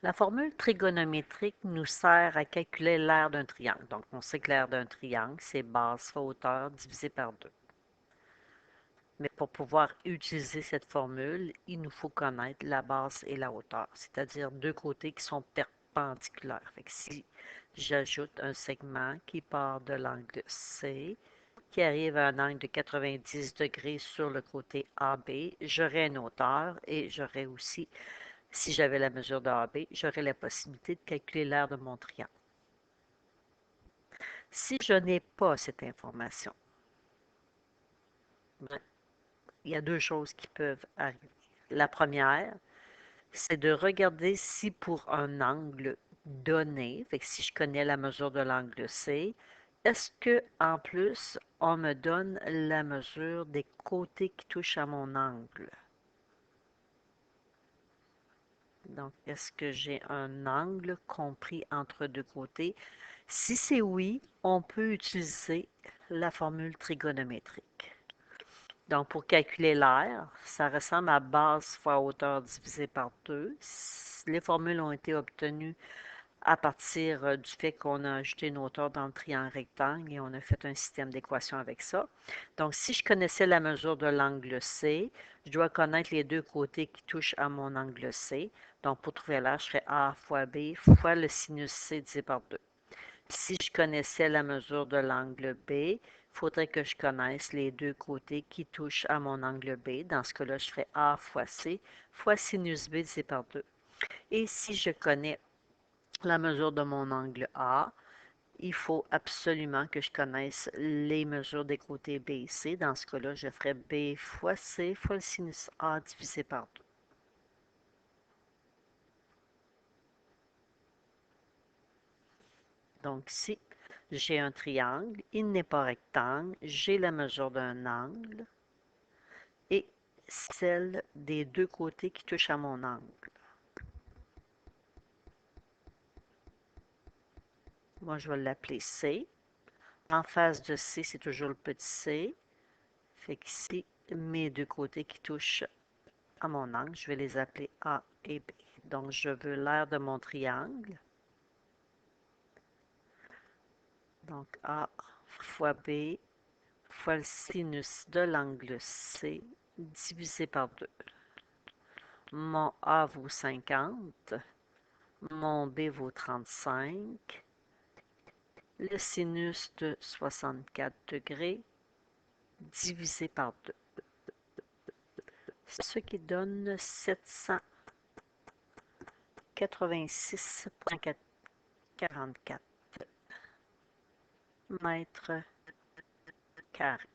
La formule trigonométrique nous sert à calculer l'aire d'un triangle. Donc, on sait que l'aire d'un triangle, c'est base fois hauteur divisé par 2. Mais pour pouvoir utiliser cette formule, il nous faut connaître la base et la hauteur, c'est-à-dire deux côtés qui sont perpendiculaires. Fait que si j'ajoute un segment qui part de l'angle C, qui arrive à un angle de 90 degrés sur le côté AB, j'aurai une hauteur et j'aurai aussi, si j'avais la mesure de AB, j'aurais la possibilité de calculer l'aire de mon triangle. Si je n'ai pas cette information, il y a deux choses qui peuvent arriver. La première, c'est de regarder si pour un angle donné, fait que si je connais la mesure de l'angle C, est-ce que en plus, on me donne la mesure des côtés qui touchent à mon angle? Donc, est-ce que j'ai un angle compris entre deux côtés? Si c'est oui, on peut utiliser la formule trigonométrique. Donc, pour calculer l'aire, ça ressemble à base fois hauteur divisé par 2. Les formules ont été obtenues à partir du fait qu'on a ajouté une hauteur dans le triangle rectangle et on a fait un système d'équations avec ça. Donc, si je connaissais la mesure de l'angle C, je dois connaître les deux côtés qui touchent à mon angle C. Donc, pour trouver l'aire, je ferais A fois B fois le sinus C divisé par 2. Si je connaissais la mesure de l'angle B, il faudrait que je connaisse les deux côtés qui touchent à mon angle B. Dans ce cas-là, je ferais A fois C fois sinus B divisé par 2. Et si je connais la mesure de mon angle A, il faut absolument que je connaisse les mesures des côtés B et C. Dans ce cas-là, je ferais B fois C fois le sinus A divisé par 2. Donc, si j'ai un triangle, il n'est pas rectangle, j'ai la mesure d'un angle et celle des deux côtés qui touchent à mon angle. Moi, je vais l'appeler C. En face de C, c'est toujours le petit c. Fait qu'ici, mes deux côtés qui touchent à mon angle, je vais les appeler A et B. Donc, je veux l'aire de mon triangle. Donc, A fois B fois le sinus de l'angle C divisé par 2. Mon A vaut 50. Mon B vaut 35. Le sinus de 64 degrés divisé par 2. Ce qui donne 786,44 mètres carrés.